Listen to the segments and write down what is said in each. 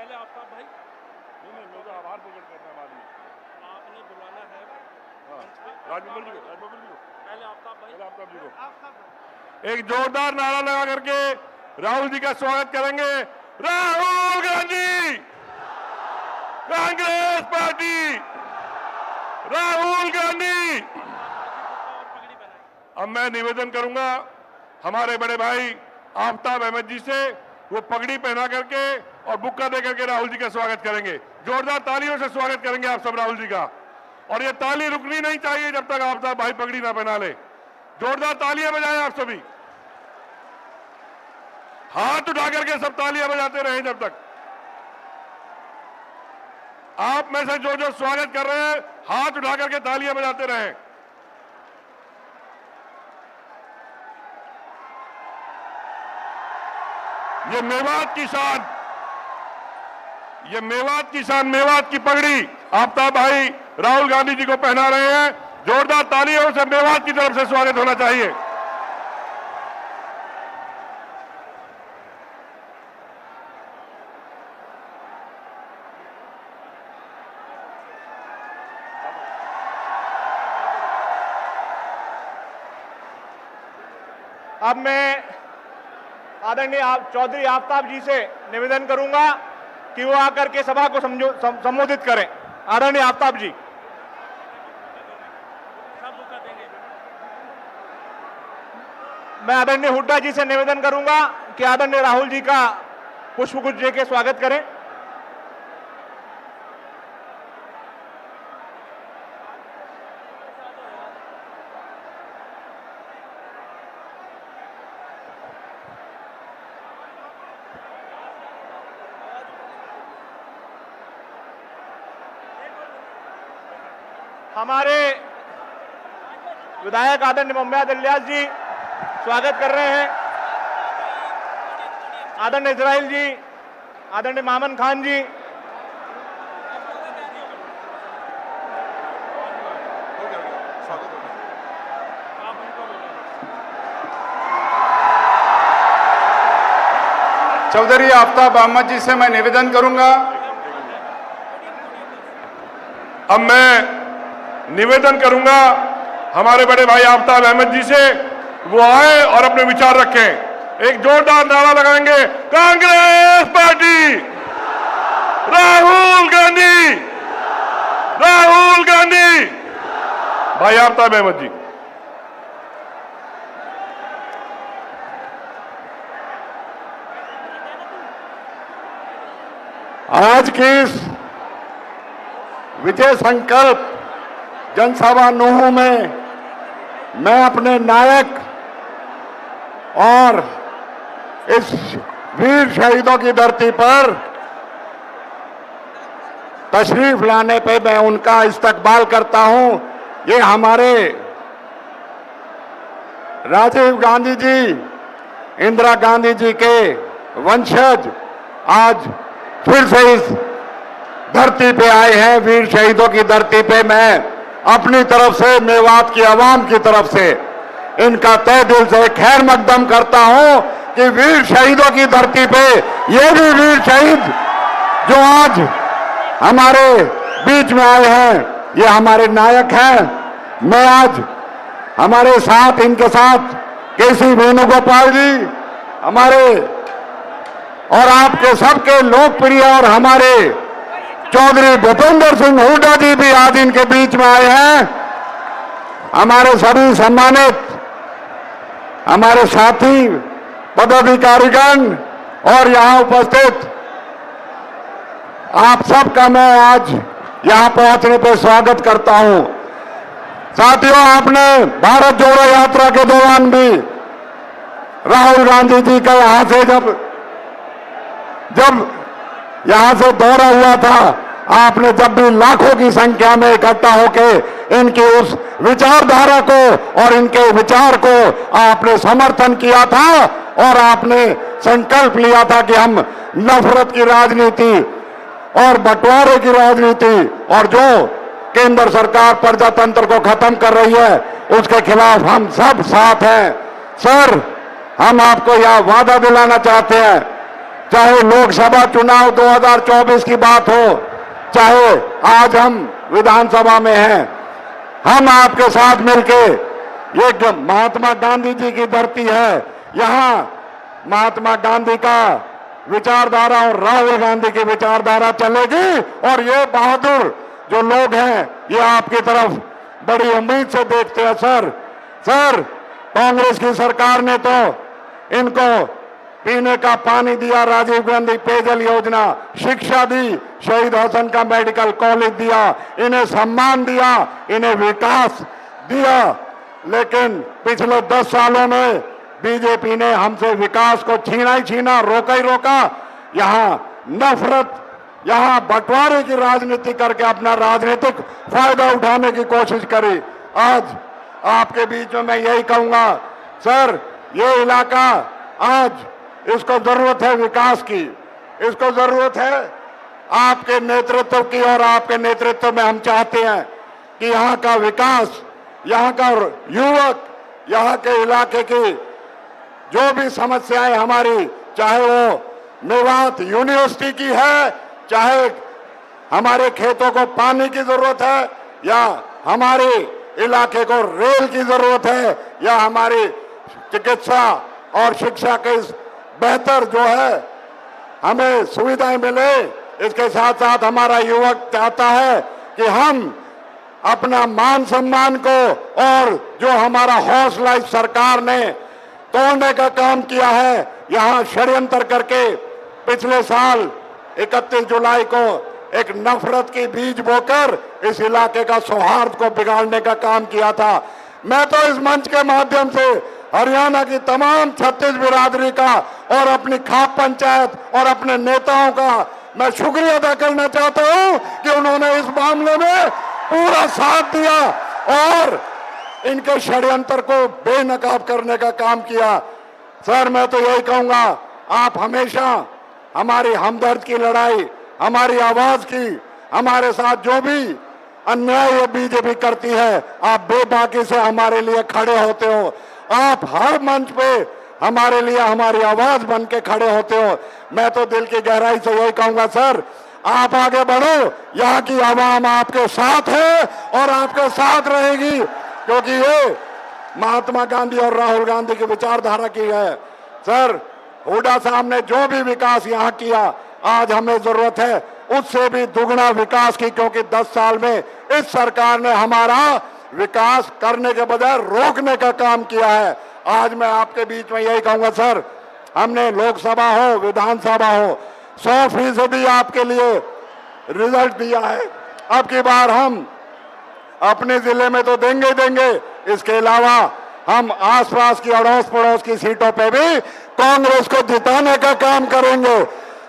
पहले आफ्ताब भाई, नहीं मेरा आभार प्रकट करना है बाद में। आपने बुलाना है मंच पे। राजबब्बर जी को पहले आफ्ताब भाई, आफ्ताब जी को एक जोरदार नारा लगा करके राहुल जी का स्वागत करेंगे। राहुल गांधी, कांग्रेस पार्टी, राहुल गांधी। पगड़ी पहनाई। अब मैं निवेदन करूंगा हमारे बड़े भाई आफ्ताब अहमद जी से, वो पगड़ी पहना करके और बुक्का दे करके राहुल जी का स्वागत करेंगे। जोरदार तालियों से स्वागत करेंगे आप सब राहुल जी का, और ये ताली रुकनी नहीं चाहिए जब तक आफ्ताब भाई पगड़ी ना पहना ले। जोरदार तालियां बजाएं आप सभी, हाथ उठा करके सब तालियां बजाते रहें जब तक। आप में से जो स्वागत कर रहे हैं हाथ उठा करके तालियां बजाते रहें। ये मेवात की शान, ये मेवात की शान, मेवात की पगड़ी आफ्ताब भाई राहुल गांधी जी को पहना रहे हैं। जोरदार तालियों से मेवात की तरफ से स्वागत होना चाहिए। अब मैं आदरणीय चौधरी आफ्ताब जी से निवेदन करूंगा कि वो आकर के सभा को संबोधित करें। आदरणीय आफ्ताब जी। मैं आदरणीय हुड्डा जी से निवेदन करूंगा कि आदरणीय राहुल जी का पुष्पगुच्छ देके स्वागत करें। हमारे विधायक आदरणीय मोहम्मद इलियास जी स्वागत कर रहे हैं। आदरणीय इजराइल जी, आदरणीय मामन खान जी, चौधरी आफ्ताब अहमद जी से मैं निवेदन करूंगा। अब मैं निवेदन करूंगा हमारे बड़े भाई आफ्ताब अहमद जी से, वो आए और अपने विचार रखें। एक जोरदार नारा लगाएंगे, कांग्रेस पार्टी, राहुल गांधी, राहुल गांधी। भाई आफ्ताब अहमद जी। आज की इस विजय संकल्प जनसभा नूह में मैं अपने नायक और इस वीर शहीदों की धरती पर तशरीफ लाने पे मैं उनका इस्तकबाल करता हूं। ये हमारे राजीव गांधी जी, इंदिरा गांधी जी के वंशज आज फिर से इस धरती पे आए हैं। वीर शहीदों की धरती पे मैं अपनी तरफ से, मेवात की आवाम की तरफ से इनका तहे दिल से खैर मकदम करता हूं कि वीर शहीदों की धरती पे ये भी वीर शहीद जो आज हमारे बीच में आए हैं, ये हमारे नायक हैं। मैं आज हमारे साथ, इनके साथ केसी वेणुगोपाल जी, हमारे और आपके सबके लोकप्रिय और हमारे चौधरी भूपेंद्र सिंह हुड्डा जी भी आज इनके बीच में आए हैं। हमारे सभी सम्मानित हमारे साथी पदाधिकारीगण और यहां उपस्थित आप सबका मैं आज यहां पहुंचने पर स्वागत करता हूं। साथियों, आपने भारत जोड़ो यात्रा के दौरान भी राहुल गांधी जी का यहां से जब यहां से दौरा हुआ था, आपने जब भी लाखों की संख्या में इकट्ठा होकर इनकी उस विचारधारा को और इनके विचार को आपने समर्थन किया था और आपने संकल्प लिया था कि हम नफरत की राजनीति और बंटवारे की राजनीति और जो केंद्र सरकार प्रजातंत्र को खत्म कर रही है उसके खिलाफ हम सब साथ हैं। सर, हम आपको यह वादा दिलाना चाहते हैं चाहे लोकसभा चुनाव 2024 की बात हो, चाहे आज हम विधानसभा में हैं, हम आपके साथ मिलके, ये महात्मा गांधी जी की धरती है, यहां महात्मा गांधी का विचारधारा और राहुल गांधी की विचारधारा चलेगी। और ये बहादुर जो लोग हैं, ये आपकी तरफ बड़ी उम्मीद से देखते हैं। सर कांग्रेस की सरकार ने तो इनको पीने का पानी दिया, राजीव गांधी पेयजल योजना, शिक्षा दी, शहीद हसन का मेडिकल कॉलेज दिया, इन्हें सम्मान दिया, इन्हें विकास दिया। लेकिन पिछले 10 सालों में बीजेपी ने हमसे विकास को छीना ही छीना, रोका ही रोका। यहां नफरत, यहां बंटवारे की राजनीति करके अपना राजनीतिक फायदा उठाने की कोशिश करी। आज आपके बीच में मैं यही कहूंगा, सर ये इलाका आज इसको जरूरत है विकास की, इसको जरूरत है आपके नेतृत्व की। और आपके नेतृत्व में हम चाहते हैं कि यहाँ का विकास, यहाँ का युवक, यहाँ के इलाके की जो भी समस्याएं हमारी, चाहे वो मेवात यूनिवर्सिटी की है, चाहे हमारे खेतों को पानी की जरूरत है, या हमारे इलाके को रेल की जरूरत है, या हमारी चिकित्सा और शिक्षा के बेहतर जो है हमें सुविधाएं मिले, इसके साथ साथ हमारा युवक चाहता है कि हम अपना मान सम्मान को और जो हमारा हौसला इस सरकार ने तोड़ने का काम किया है, यहां षड्यंत्र करके पिछले साल 31 जुलाई को एक नफरत की बीज बोकर इस इलाके का सौहार्द को बिगाड़ने का काम किया था। मैं तो इस मंच के माध्यम से हरियाणा की तमाम 36 बिरादरी का और अपनी खाप पंचायत और अपने नेताओं का मैं शुक्रिया अदा करना चाहता हूं कि उन्होंने इस मामले में पूरा साथ दिया और इनके षड्यंत्र को बेनकाब करने का काम किया। सर मैं तो यही कहूंगा, आप हमेशा हमारी हमदर्द की लड़ाई, हमारी आवाज की, हमारे साथ जो भी अन्याय ये बीजेपी करती है, आप बेबाकी से हमारे लिए खड़े होते हो। आप हर मंच पे हमारे लिए हमारी आवाज बन के खड़े होते हो। मैं तो दिल की गहराई से यही कहूंगा, सर आप आगे बढ़ो, यहाँ की आवाम आपके साथ है और आपके साथ रहेगी, क्योंकि ये महात्मा गांधी और राहुल गांधी की विचारधारा की है। सर हुड्डा साहब ने जो भी विकास यहाँ किया, आज हमें जरूरत है उससे भी दुगना विकास की, क्योंकि 10 साल में इस सरकार ने हमारा विकास करने के बजाय रोकने का काम किया है। आज मैं आपके बीच में यही कहूंगा, सर हमने लोकसभा हो विधानसभा हो 100% आपके लिए रिजल्ट दिया है। अब की बार हम अपने जिले में तो देंगे देंगे, इसके अलावा हम आसपास की अड़ोस पड़ोस की सीटों पे भी कांग्रेस को जिताने का काम करेंगे।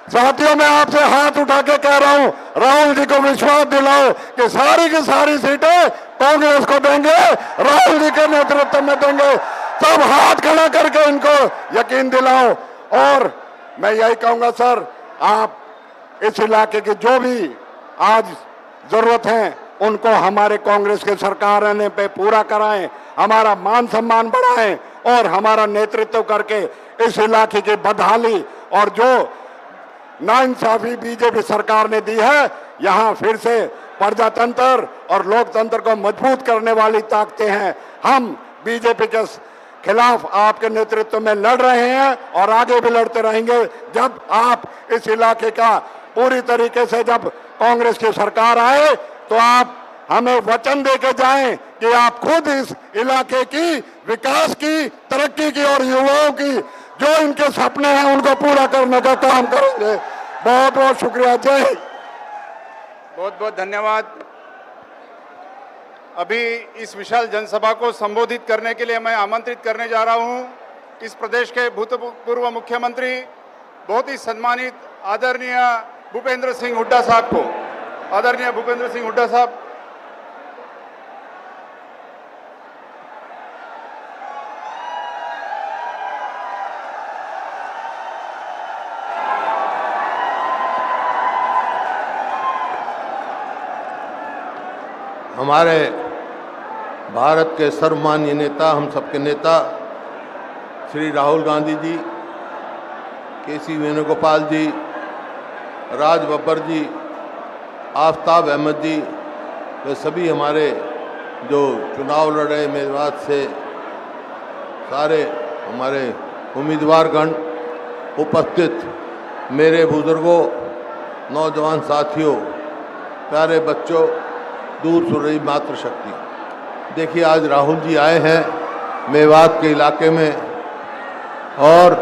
साथियों मैं आपसे हाथ उठा के कह रहा हूं, राहुल जी को विश्वास दिलाओ कि सारी की सारी सीटें कांग्रेस को देंगे, राहुल जी के नेतृत्व में देंगे। सब हाथ खड़ा करके इनको यकीन दिलाओ। और मैं यही कहूंगा, सर आप इस इलाके की जो भी आज जरूरत है उनको हमारे कांग्रेस के सरकार आने पे पूरा कराएं, हमारा मान सम्मान बढ़ाएं और हमारा नेतृत्व करके इस इलाके की बदहाली और जो नाइंसाफी बीजेपी सरकार ने दी है, यहाँ फिर से प्रजातंत्र और लोकतंत्र को मजबूत करने वाली ताकतें हैं। हम बीजेपी के खिलाफ आपके नेतृत्व में लड़ रहे हैं और आगे भी लड़ते रहेंगे। जब आप इस इलाके का पूरी तरीके से जब कांग्रेस की सरकार आए तो आप हमें वचन दे के जाएं कि आप खुद इस इलाके की विकास की, तरक्की की और युवाओं की जो इनके सपने हैं उनको पूरा करने का काम करेंगे। बहुत बहुत शुक्रिया। जय हिंद। बहुत बहुत धन्यवाद। अभी इस विशाल जनसभा को संबोधित करने के लिए मैं आमंत्रित करने जा रहा हूं इस प्रदेश के भूतपूर्व मुख्यमंत्री, बहुत ही सम्मानित आदरणीय भूपेंद्र सिंह हुड्डा साहब को। आदरणीय भूपेंद्र सिंह हुड्डा साहब। हमारे भारत के सर्वमान्य नेता, हम सबके नेता श्री राहुल गांधी जी केसी वेणुगोपाल जी, राज बब्बर जी, आफ्ताब अहमद जी, वे सभी हमारे जो चुनाव लड़ रहे मेवात से सारे हमारे उम्मीदवारगण, उपस्थित मेरे बुजुर्गों, नौजवान साथियों, प्यारे बच्चों, दूर सुन रही मातृशक्ति। देखिए, आज राहुल जी आए हैं मेवात के इलाके में, और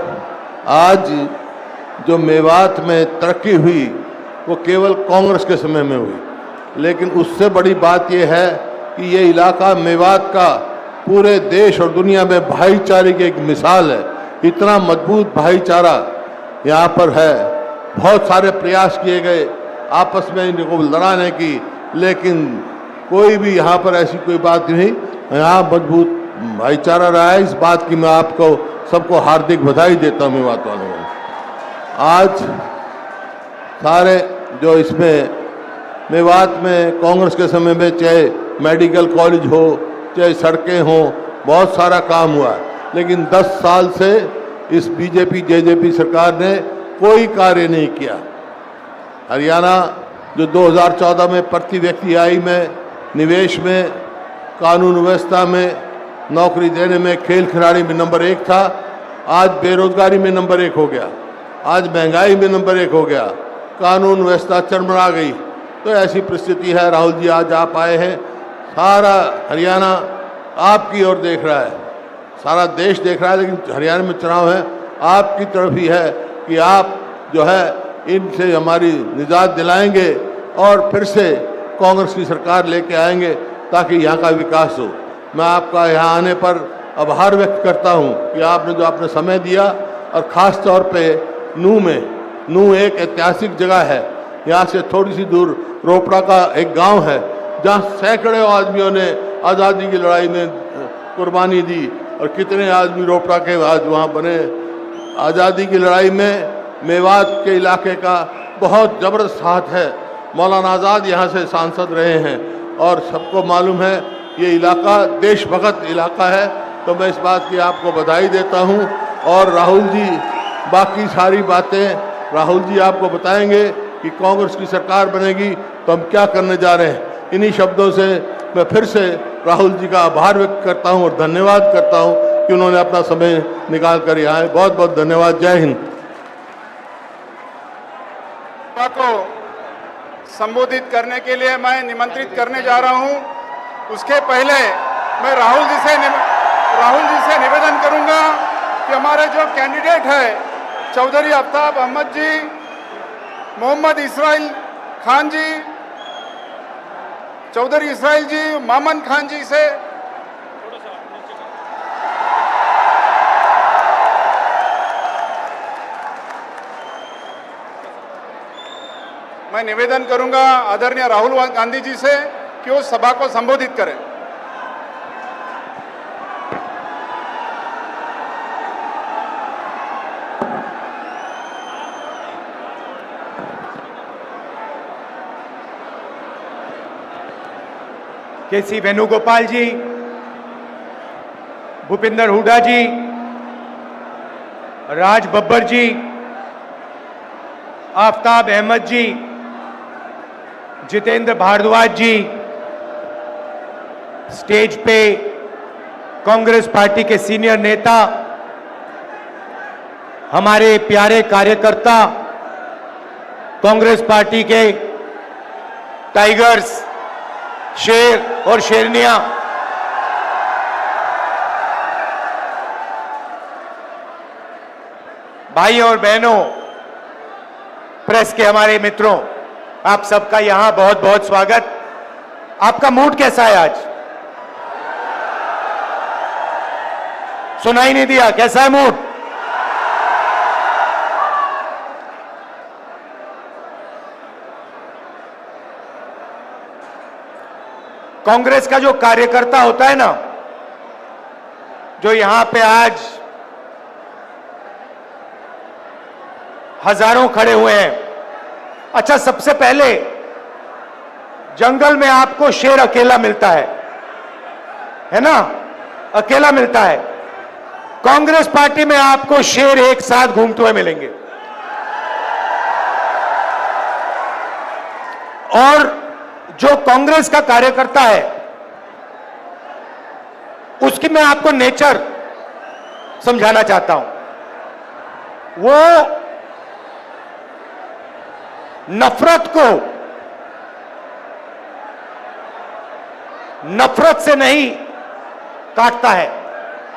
आज जो मेवात में तरक्की हुई वो केवल कांग्रेस के समय में हुई, लेकिन उससे बड़ी बात यह है कि ये इलाका मेवात का पूरे देश और दुनिया में भाईचारे की एक मिसाल है। इतना मजबूत भाईचारा यहाँ पर है। बहुत सारे प्रयास किए गए आपस में इनको लड़ाने की, लेकिन कोई भी यहाँ पर ऐसी कोई बात नहीं, यहाँ मजबूत भाईचारा रहा है। इस बात की मैं आपको सबको हार्दिक बधाई देता हूँ मेवात वालों को। आज सारे जो इसमें मेवात में कांग्रेस के समय में चाहे मेडिकल कॉलेज हो, चाहे सड़कें हों, बहुत सारा काम हुआ है, लेकिन 10 साल से इस बीजेपी जेजेपी सरकार ने कोई कार्य नहीं किया। हरियाणा जो 2014 में प्रति व्यक्ति आय में, निवेश में, कानून व्यवस्था में, नौकरी देने में, खेल खिलाड़ी में नंबर 1 था, आज बेरोजगारी में नंबर 1 हो गया, आज महंगाई में नंबर 1 हो गया, कानून व्यवस्था चरमरा गई। तो ऐसी परिस्थिति है। राहुल जी आज आप आए हैं, सारा हरियाणा आपकी ओर देख रहा है, सारा देश देख रहा है, लेकिन हरियाणा में चुनाव है, आपकी तरफ ही है कि आप जो है इनसे हमारी निजात दिलाएंगे और फिर से कांग्रेस की सरकार लेके आएंगे ताकि यहाँ का विकास हो। मैं आपका यहाँ आने पर आभार व्यक्त करता हूँ कि आपने जो आपने समय दिया, और ख़ास तौर पे नूह एक ऐतिहासिक जगह है। यहाँ से थोड़ी सी दूर रोपड़ा का एक गांव है जहाँ सैकड़ों आदमियों ने आज़ादी की लड़ाई में कुर्बानी दी, और कितने आदमी रोपड़ा के आज वहाँ बने। आज़ादी की लड़ाई में मेवात के इलाके का बहुत ज़बरदस्त हाथ है। मौलाना आज़ाद यहाँ से सांसद रहे हैं, और सबको मालूम है ये इलाका देशभक्त इलाका है। तो मैं इस बात की आपको बधाई देता हूँ। और राहुल जी, बाकी सारी बातें राहुल जी आपको बताएंगे कि कांग्रेस की सरकार बनेगी तो हम क्या करने जा रहे हैं। इन्हीं शब्दों से मैं फिर से राहुल जी का आभार व्यक्त करता हूँ और धन्यवाद करता हूँ कि उन्होंने अपना समय निकाल कर यहाँ आए। बहुत बहुत धन्यवाद। जय हिंद। सभा को संबोधित करने के लिए मैं निमंत्रित करने जा रहा हूं। उसके पहले मैं राहुल जी से निवेदन करूंगा कि हमारे जो कैंडिडेट है चौधरी आफ्ताब अहमद जी, मोहम्मद इसराइल खान जी, चौधरी इसराइल जी, मामन खान जी से मैं निवेदन करूंगा आदरणीय राहुल गांधी जी से कि वो सभा को संबोधित करें। केसी वेणुगोपाल जी, भूपेंद्र हुड्डा जी, राज बब्बर जी, आफ्ताब अहमद जी, जितेंद्र भारद्वाज जी, स्टेज पे कांग्रेस पार्टी के सीनियर नेता, हमारे प्यारे कार्यकर्ता, कांग्रेस पार्टी के टाइगर्स, शेर और शेरनियां, भाई और बहनों, प्रेस के हमारे मित्रों, आप सबका यहां बहुत बहुत स्वागत। आपका मूड कैसा है आज? सुनाई नहीं दिया, कैसा है मूड? कांग्रेस का जो कार्यकर्ता होता है ना, जो यहां पे आज हजारों खड़े हुए हैं। अच्छा, सबसे पहले जंगल में आपको शेर अकेला मिलता है ना? अकेला मिलता है। कांग्रेस पार्टी में आपको शेर एक साथ घूमते हुए मिलेंगे। और जो कांग्रेस का कार्यकर्ता है उसकी मैं आपको नेचर समझाना चाहता हूं। वो नफरत से नहीं काटता है,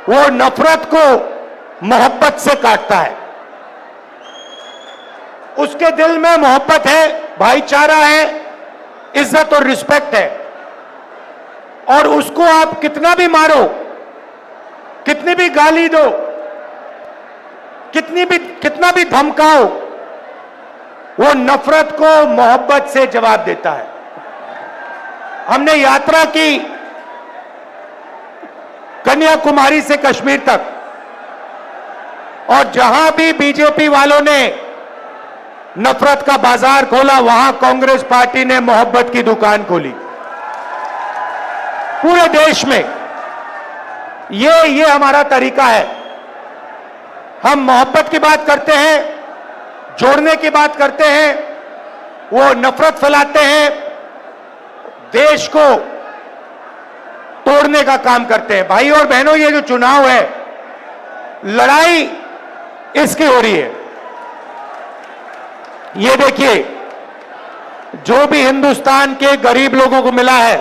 वो नफरत को मोहब्बत से काटता है। उसके दिल में मोहब्बत है, भाईचारा है, इज्जत और रिस्पेक्ट है, और उसको आप कितना भी मारो, कितनी भी गाली दो, कितना भी धमकाओ, वो नफरत को मोहब्बत से जवाब देता है। हमने यात्रा की कन्याकुमारी से कश्मीर तक, और जहां भी बीजेपी वालों ने नफरत का बाजार खोला, वहां कांग्रेस पार्टी ने मोहब्बत की दुकान खोली। पूरे देश में ये हमारा तरीका है। हम मोहब्बत की बात करते हैं, जोड़ने की बात करते हैं, वो नफरत फैलाते हैं, देश को तोड़ने का काम करते हैं। भाई और बहनों, ये जो चुनाव है, लड़ाई इसकी हो रही है। ये देखिए, जो भी हिंदुस्तान के गरीब लोगों को मिला है,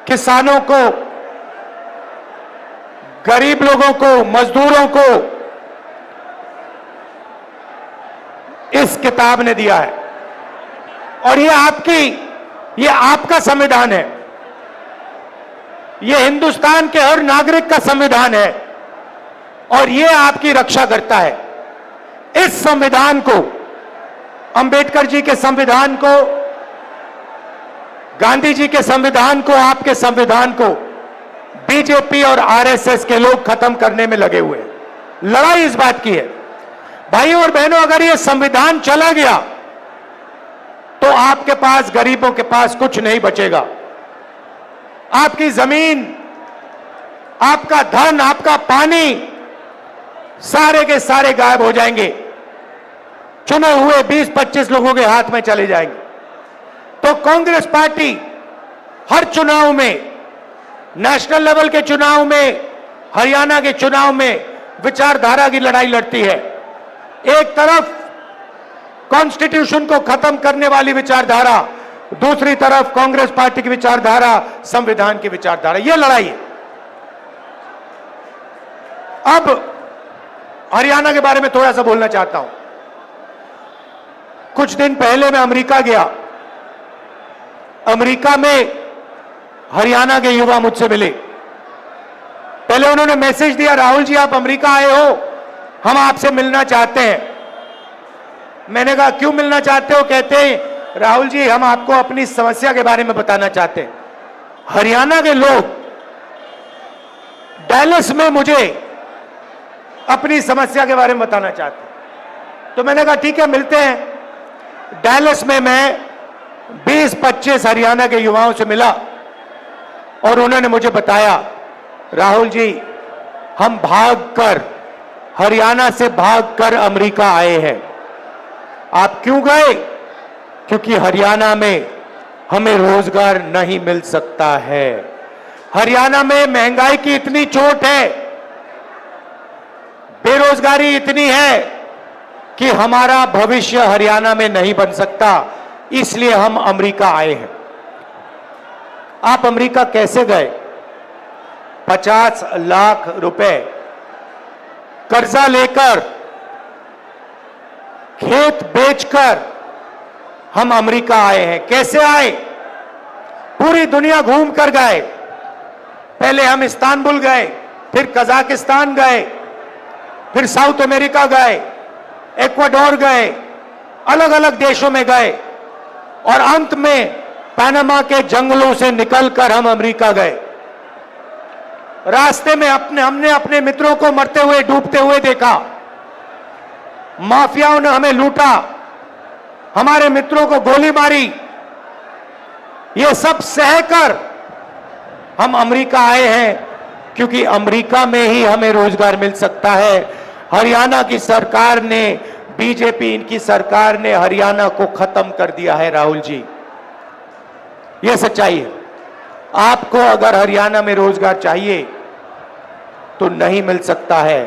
किसानों को, गरीब लोगों को, मजदूरों को इस किताब ने दिया है। और ये आपका संविधान है, ये हिंदुस्तान के हर नागरिक का संविधान है, और ये आपकी रक्षा करता है। इस संविधान को, अंबेडकर जी के संविधान को, गांधी जी के संविधान को, आपके संविधान को बीजेपी और आरएसएस के लोग खत्म करने में लगे हुए हैं। लड़ाई इस बात की है। भाइयों और बहनों, अगर ये संविधान चला गया तो आपके पास, गरीबों के पास कुछ नहीं बचेगा। आपकी जमीन, आपका धन, आपका पानी, सारे के सारे गायब हो जाएंगे, चुने हुए 20-25 लोगों के हाथ में चले जाएंगे। तो कांग्रेस पार्टी हर चुनाव में, नेशनल लेवल के चुनाव में, हरियाणा के चुनाव में विचारधारा की लड़ाई लड़ती है। एक तरफ कॉन्स्टिट्यूशन को खत्म करने वाली विचारधारा, दूसरी तरफ कांग्रेस पार्टी की विचारधारा, संविधान की विचारधारा, यह लड़ाई है। अब हरियाणा के बारे में थोड़ा सा बोलना चाहता हूं। कुछ दिन पहले मैं अमेरिका गया। अमेरिका में हरियाणा के युवा मुझसे मिले। पहले उन्होंने मैसेज दिया, राहुल जी आप अमेरिका आए हो, हम आपसे मिलना चाहते हैं। मैंने कहा क्यों मिलना चाहते हो? कहते हैं राहुल जी हम आपको अपनी समस्या के बारे में बताना चाहते हैं। हरियाणा के लोग डैलस में मुझे अपनी समस्या के बारे में बताना चाहते हैं। तो मैंने कहा ठीक है, मिलते हैं। डैलस में मैं 20-25 हरियाणा के युवाओं से मिला और उन्होंने मुझे बताया, राहुल जी हम भागकर, हरियाणा से भागकर अमेरिका आए हैं। आप क्यों गए? क्योंकि हरियाणा में हमें रोजगार नहीं मिल सकता है। हरियाणा में महंगाई की इतनी चोट है, बेरोजगारी इतनी है कि हमारा भविष्य हरियाणा में नहीं बन सकता, इसलिए हम अमेरिका आए हैं। आप अमेरिका कैसे गए? 50 लाख रुपए कर्जा लेकर, खेत बेचकर हम अमेरिका आए हैं। कैसे आए? पूरी दुनिया घूम कर गए। पहले हम इस्तांबुल गए, फिर कजाकिस्तान गए, फिर साउथ अमेरिका गए, इक्वाडोर गए, अलग अलग देशों में गए, और अंत में पनामा के जंगलों से निकलकर हम अमेरिका गए। रास्ते में हमने अपने मित्रों को मरते हुए, डूबते हुए देखा। माफियाओं ने हमें लूटा, हमारे मित्रों को गोली मारी। ये सब सहकर हम अमेरिका आए हैं, क्योंकि अमेरिका में ही हमें रोजगार मिल सकता है। हरियाणा की सरकार ने बीजेपी, इनकी सरकार ने हरियाणा को खत्म कर दिया है राहुल जी। यह सच्चाई है। आपको अगर हरियाणा में रोजगार चाहिए तो नहीं मिल सकता है।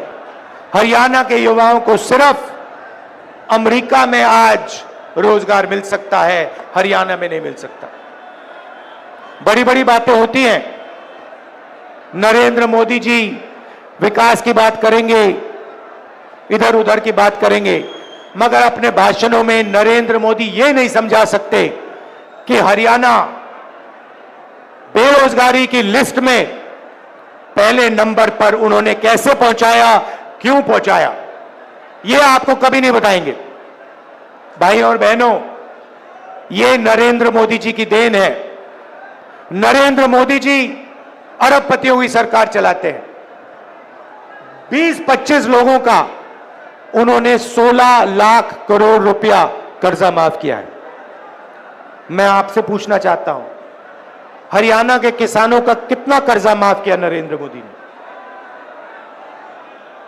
हरियाणा के युवाओं को सिर्फ अमेरिका में आज रोजगार मिल सकता है, हरियाणा में नहीं मिल सकता। बड़ी बड़ी बातें होती हैं। नरेंद्र मोदी जी विकास की बात करेंगे, इधर उधर की बात करेंगे, मगर अपने भाषणों में नरेंद्र मोदी ये नहीं समझा सकते कि हरियाणा बेरोजगारी की लिस्ट में पहले नंबर पर उन्होंने कैसे पहुंचाया, क्यों पहुंचाया, यह आपको कभी नहीं बताएंगे। भाई और बहनों, यह नरेंद्र मोदी जी की देन है। नरेंद्र मोदी जी अरबपतियों की सरकार चलाते हैं। 20-25 लोगों का उन्होंने 16 लाख करोड़ रुपया कर्जा माफ किया है। मैं आपसे पूछना चाहता हूं, हरियाणा के किसानों का कितना कर्जा माफ किया नरेंद्र मोदी ने?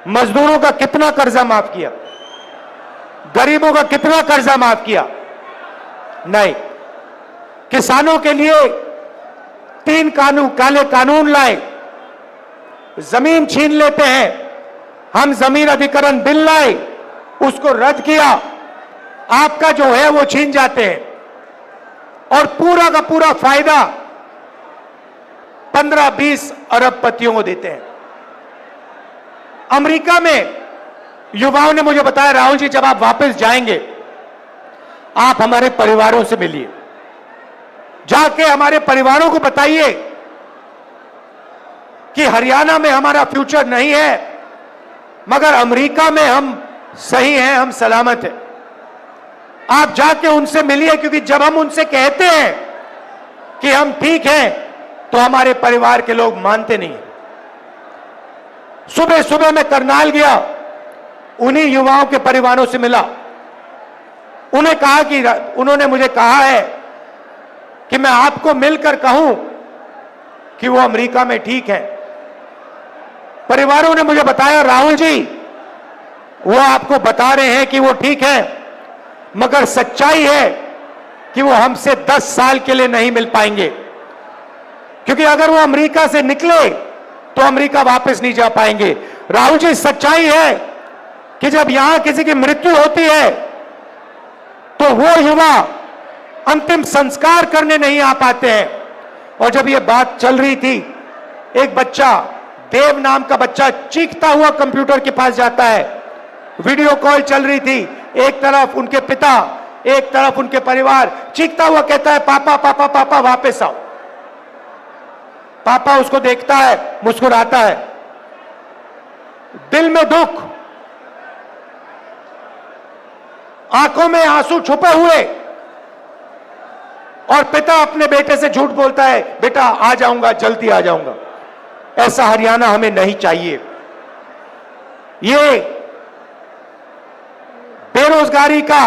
मजदूरों का कितना कर्जा माफ किया? गरीबों का कितना कर्जा माफ किया? नहीं। किसानों के लिए 3 काले कानून लाए, जमीन छीन लेते हैं। हम जमीन अधिग्रहण बिल लाए, उसको रद्द किया, आपका जो है वो छीन जाते हैं और पूरा का पूरा फायदा 15-20 अरबपतियों को देते हैं। अमेरिका में युवाओं ने मुझे बताया, राहुल जी जब आप वापस जाएंगे आप हमारे परिवारों से मिलिए, जाके हमारे परिवारों को बताइए कि हरियाणा में हमारा फ्यूचर नहीं है, मगर अमेरिका में हम सही हैं, हम सलामत हैं। आप जाके उनसे मिलिए, क्योंकि जब हम उनसे कहते हैं कि हम ठीक हैं तो हमारे परिवार के लोग मानते नहीं। सुबह सुबह मैं करनाल गया, उन्हीं युवाओं के परिवारों से मिला। उन्होंने मुझे कहा है कि मैं आपको मिलकर कहूं कि वो अमेरिका में ठीक है। परिवारों ने मुझे बताया, राहुल जी वो आपको बता रहे हैं कि वो ठीक है, मगर सच्चाई है कि वो हमसे 10 साल के लिए नहीं मिल पाएंगे, क्योंकि अगर वो अमेरिका से निकले तो अमेरिका वापस नहीं जा पाएंगे। राहुल जी, सच्चाई है कि जब यहां किसी की मृत्यु होती है तो वो युवा अंतिम संस्कार करने नहीं आ पाते हैं। और जब ये बात चल रही थी, एक बच्चा, देव नाम का बच्चा, चीखता हुआ कंप्यूटर के पास जाता है। वीडियो कॉल चल रही थी, एक तरफ उनके पिता, एक तरफ उनके परिवार, चीखता हुआ कहता है, पापा पापा पापा वापस आओ। पापा उसको देखता है, मुस्कुराता है, दिल में दुख, आंखों में आंसू छुपे हुए, और पिता अपने बेटे से झूठ बोलता है, बेटा आ जाऊंगा, जल्दी आ जाऊंगा। ऐसा हरियाणा हमें नहीं चाहिए। ये बेरोजगारी का,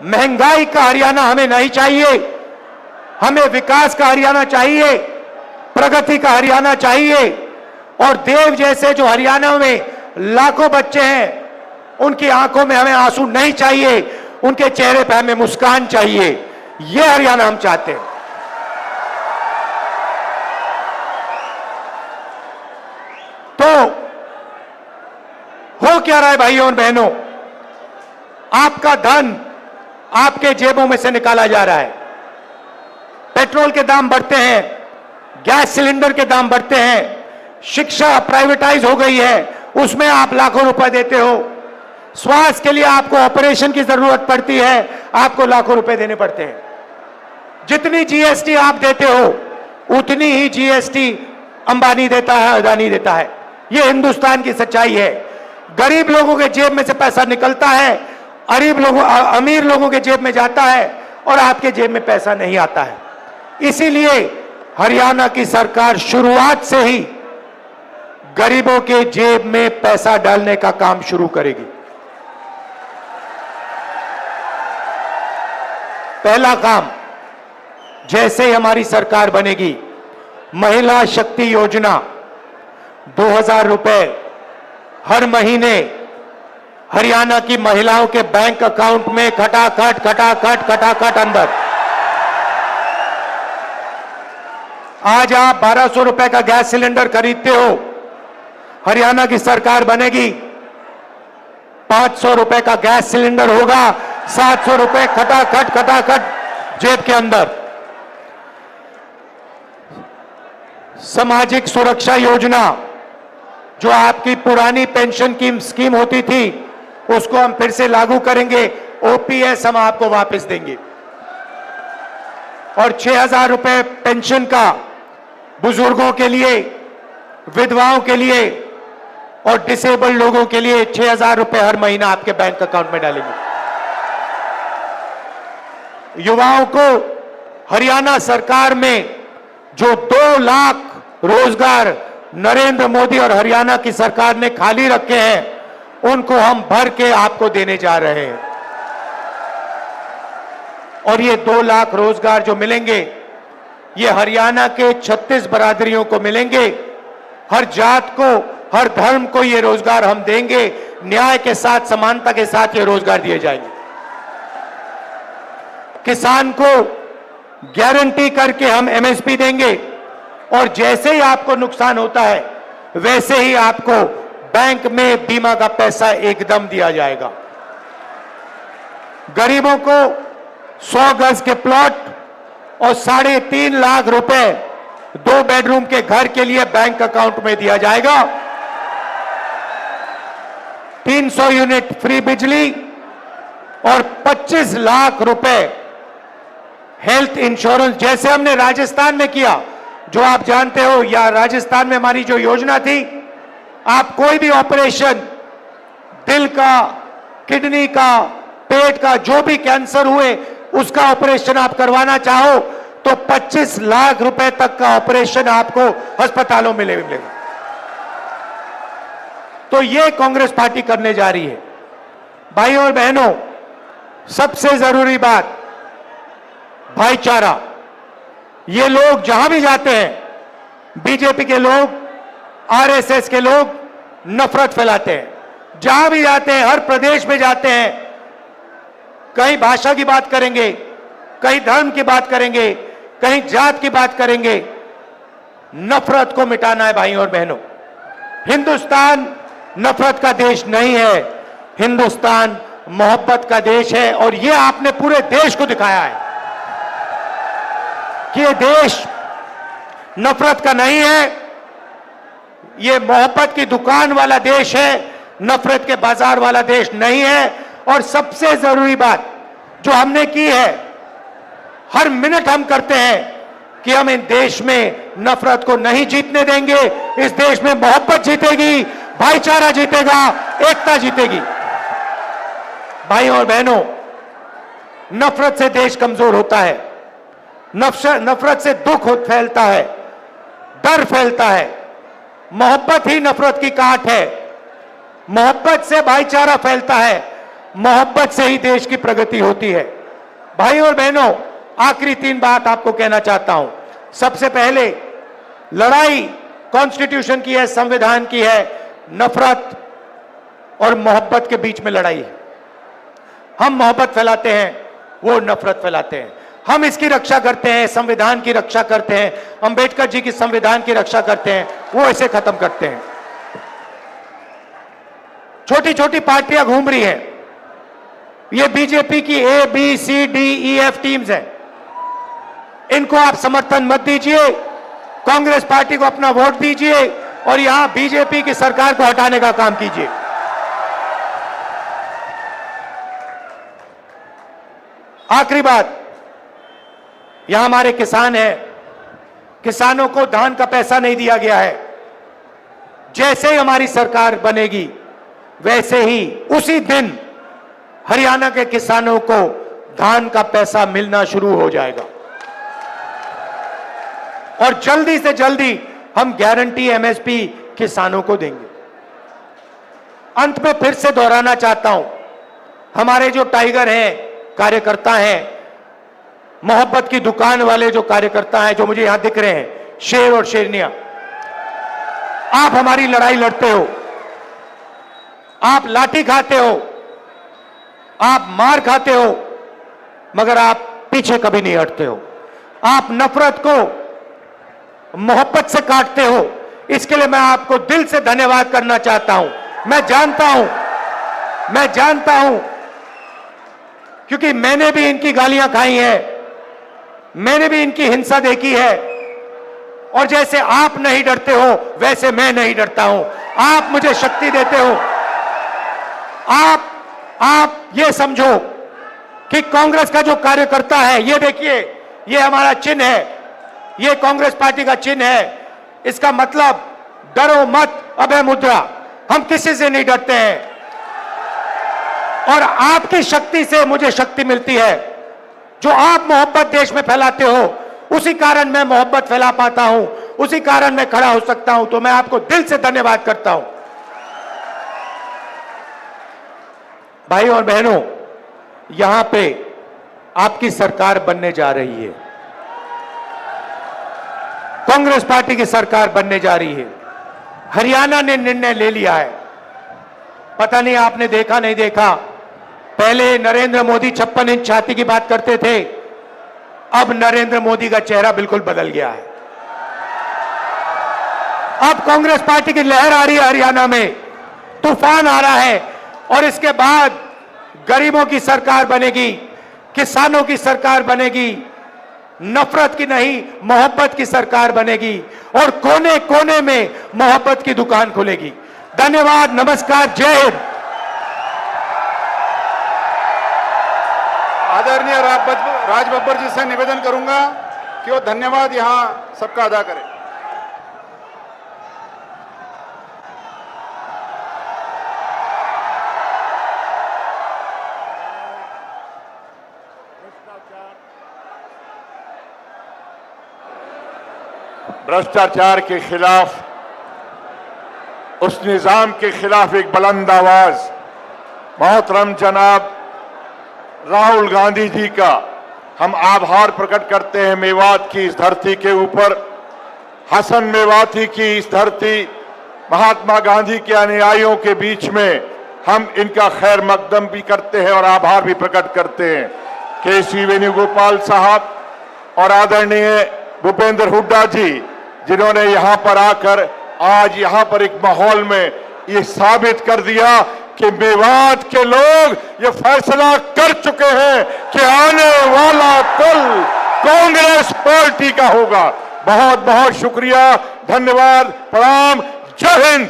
महंगाई का हरियाणा हमें नहीं चाहिए। हमें विकास का हरियाणा चाहिए, प्रगति का हरियाणा चाहिए। और देव जैसे जो हरियाणा में लाखों बच्चे हैं, उनकी आंखों में हमें आंसू नहीं चाहिए, उनके चेहरे पर हमें मुस्कान चाहिए। यह हरियाणा हम चाहते हैं। तो हो क्या रहा है भाइयों और बहनों? आपका धन आपके जेबों में से निकाला जा रहा है। पेट्रोल के दाम बढ़ते हैं, गैस सिलेंडर के दाम बढ़ते हैं, शिक्षा प्राइवेटाइज हो गई है, उसमें आप लाखों रुपए देते हो। स्वास्थ्य के लिए आपको ऑपरेशन की जरूरत पड़ती है, आपको लाखों रुपए देने पड़ते हैं। जितनी जीएसटी आप देते हो उतनी ही जीएसटी अंबानी देता है, अदानी देता है। यह हिंदुस्तान की सच्चाई है। गरीब लोगों के जेब में से पैसा निकलता है, अमीर लोगों के जेब में जाता है, और आपके जेब में पैसा नहीं आता है। इसीलिए हरियाणा की सरकार शुरुआत से ही गरीबों के जेब में पैसा डालने का काम शुरू करेगी। पहला काम, जैसे ही हमारी सरकार बनेगी, महिला शक्ति योजना 2000 रुपए हर महीने हरियाणा की महिलाओं के बैंक अकाउंट में खटाखट अंदर। आज आप 1200 रुपए का गैस सिलेंडर खरीदते हो, हरियाणा की सरकार बनेगी 500 रुपए का गैस सिलेंडर होगा, 700 रुपए खटाखट जेब के अंदर। सामाजिक सुरक्षा योजना जो आपकी पुरानी पेंशन की स्कीम होती थी उसको हम फिर से लागू करेंगे, ओपीएस हम आपको वापस देंगे और 6000 रुपए पेंशन का बुजुर्गों के लिए, विधवाओं के लिए और डिसेबल्ड लोगों के लिए 6000 रुपए हर महीना आपके बैंक अकाउंट में डालेंगे। युवाओं को हरियाणा सरकार में जो 2 लाख रोजगार नरेंद्र मोदी और हरियाणा की सरकार ने खाली रखे हैं उनको हम भर के आपको देने जा रहे हैं। और ये 2 लाख रोजगार जो मिलेंगे ये हरियाणा के 36 बरादरियों को मिलेंगे। हर जात को, हर धर्म को ये रोजगार हम देंगे। न्याय के साथ, समानता के साथ ये रोजगार दिए जाएंगे। किसान को गारंटी करके हम एमएसपी देंगे और जैसे ही आपको नुकसान होता है वैसे ही आपको बैंक में बीमा का पैसा एकदम दिया जाएगा। गरीबों को 100 गज के प्लॉट और 3.5 लाख रुपए 2 बेडरूम के घर के लिए बैंक अकाउंट में दिया जाएगा। 300 यूनिट फ्री बिजली और 25 लाख रुपए हेल्थ इंश्योरेंस, जैसे हमने राजस्थान में किया, जो आप जानते हो, या राजस्थान में हमारी जो योजना थी, आप कोई भी ऑपरेशन, दिल का, किडनी का, पेट का, जो भी कैंसर हुए उसका ऑपरेशन आप करवाना चाहो तो 25 लाख रुपए तक का ऑपरेशन आपको अस्पतालों में मिलेगा। तो ये कांग्रेस पार्टी करने जा रही है। भाइयों और बहनों, सबसे जरूरी बात भाईचारा। ये लोग जहां भी जाते हैं, बीजेपी के लोग, आरएसएस के लोग नफरत फैलाते हैं। जहां भी जाते हैं, हर प्रदेश में जाते हैं, कहीं भाषा की बात करेंगे, कहीं धर्म की बात करेंगे, कहीं जात की बात करेंगे। नफरत को मिटाना है भाइयों और बहनों। हिंदुस्तान नफरत का देश नहीं है, हिंदुस्तान मोहब्बत का देश है। और यह आपने पूरे देश को दिखाया है कि यह देश नफरत का नहीं है, यह मोहब्बत की दुकान वाला देश है, नफरत के बाजार वाला देश नहीं है। और सबसे जरूरी बात जो हमने की है, हर मिनट हम करते हैं कि हम इन देश में नफरत को नहीं जीतने देंगे। इस देश में मोहब्बत जीतेगी, भाईचारा जीतेगा, एकता जीतेगी। भाइयों और बहनों, नफरत से देश कमजोर होता है, नफरत से दुख फैलता है, डर फैलता है। मोहब्बत ही नफरत की काट है, मोहब्बत से भाईचारा फैलता है, मोहब्बत से ही देश की प्रगति होती है। भाइयों और बहनों, आखिरी 3 बात आपको कहना चाहता हूं। सबसे पहले, लड़ाई कॉन्स्टिट्यूशन की है, संविधान की है, नफरत और मोहब्बत के बीच में लड़ाई है। हम मोहब्बत फैलाते हैं, वो नफरत फैलाते हैं। हम इसकी रक्षा करते हैं, संविधान की रक्षा करते हैं, अंबेडकर जी की संविधान की रक्षा करते हैं, वो इसे खत्म करते हैं। छोटी छोटी पार्टियां घूम रही हैं, ये बीजेपी की A, B, C, D, E, F teams हैं। इनको आप समर्थन मत दीजिए, कांग्रेस पार्टी को अपना वोट दीजिए और यहां बीजेपी की सरकार को हटाने का काम कीजिए। आखिरी बात, यहां हमारे किसान हैं, किसानों को धान का पैसा नहीं दिया गया है। जैसे ही हमारी सरकार बनेगी वैसे ही उसी दिन हरियाणा के किसानों को धान का पैसा मिलना शुरू हो जाएगा और जल्दी से जल्दी हम गारंटी एमएसपी किसानों को देंगे। अंत में फिर से दोहराना चाहता हूं, हमारे जो टाइगर हैं, कार्यकर्ता हैं, मोहब्बत की दुकान वाले जो कार्यकर्ता हैं, जो मुझे यहां दिख रहे हैं, शेर और शेरनियां, आप हमारी लड़ाई लड़ते हो, आप लाठी खाते हो, आप मार खाते हो, मगर आप पीछे कभी नहीं हटते हो। आप नफरत को मोहब्बत से काटते हो। इसके लिए मैं आपको दिल से धन्यवाद करना चाहता हूं। मैं जानता हूं क्योंकि मैंने भी इनकी गालियां खाई हैं, मैंने भी इनकी हिंसा देखी है, और जैसे आप नहीं डरते हो वैसे मैं नहीं डरता हूं। आप मुझे शक्ति देते हो। आप ये समझो कि कांग्रेस का जो कार्यकर्ता है, ये देखिए, ये हमारा चिन्ह है, ये कांग्रेस पार्टी का चिन्ह है। इसका मतलब डरो मत, अभय मुद्रा। हम किसी से नहीं डरते हैं, और आपकी शक्ति से मुझे शक्ति मिलती है। जो आप मोहब्बत देश में फैलाते हो, उसी कारण मैं मोहब्बत फैला पाता हूं, उसी कारण मैं खड़ा हो सकता हूं। तो मैं आपको दिल से धन्यवाद करता हूं। भाइयों और बहनों, यहां पे आपकी सरकार बनने जा रही है, कांग्रेस पार्टी की सरकार बनने जा रही है। हरियाणा ने निर्णय ले लिया है। पता नहीं आपने देखा नहीं देखा, पहले नरेंद्र मोदी 56 इंच छाती की बात करते थे, अब नरेंद्र मोदी का चेहरा बिल्कुल बदल गया है। अब कांग्रेस पार्टी की लहर आ रही है, हरियाणा में तूफान आ रहा है, और इसके बाद गरीबों की सरकार बनेगी, किसानों की सरकार बनेगी, नफरत की नहीं मोहब्बत की सरकार बनेगी, और कोने कोने में मोहब्बत की दुकान खुलेगी। धन्यवाद, नमस्कार, जय हिंद। आदरणीय राज बब्बर जी से निवेदन करूंगा कि वो धन्यवाद यहां सबका अदा करें। भ्रष्टाचार के खिलाफ, उस निजाम के खिलाफ एक बुलंद आवाज मोहतरम जनाब राहुल गांधी जी का हम आभार प्रकट करते हैं। मेवात की इस धरती के ऊपर, हसन मेवाती की इस धरती, महात्मा गांधी के अनुयायियों के बीच में हम इनका खैर मकदम भी करते हैं और आभार भी प्रकट करते हैं। केसी वेणुगोपाल साहब और आदरणीय भूपेंद्र हुड्डा जी, जिन्होंने यहां पर आकर आज यहां पर एक माहौल में ये साबित कर दिया कि मेवात के लोग ये फैसला कर चुके हैं कि आने वाला कल कांग्रेस पार्टी का होगा। बहुत बहुत शुक्रिया, धन्यवाद, प्रणाम, जय हिंद।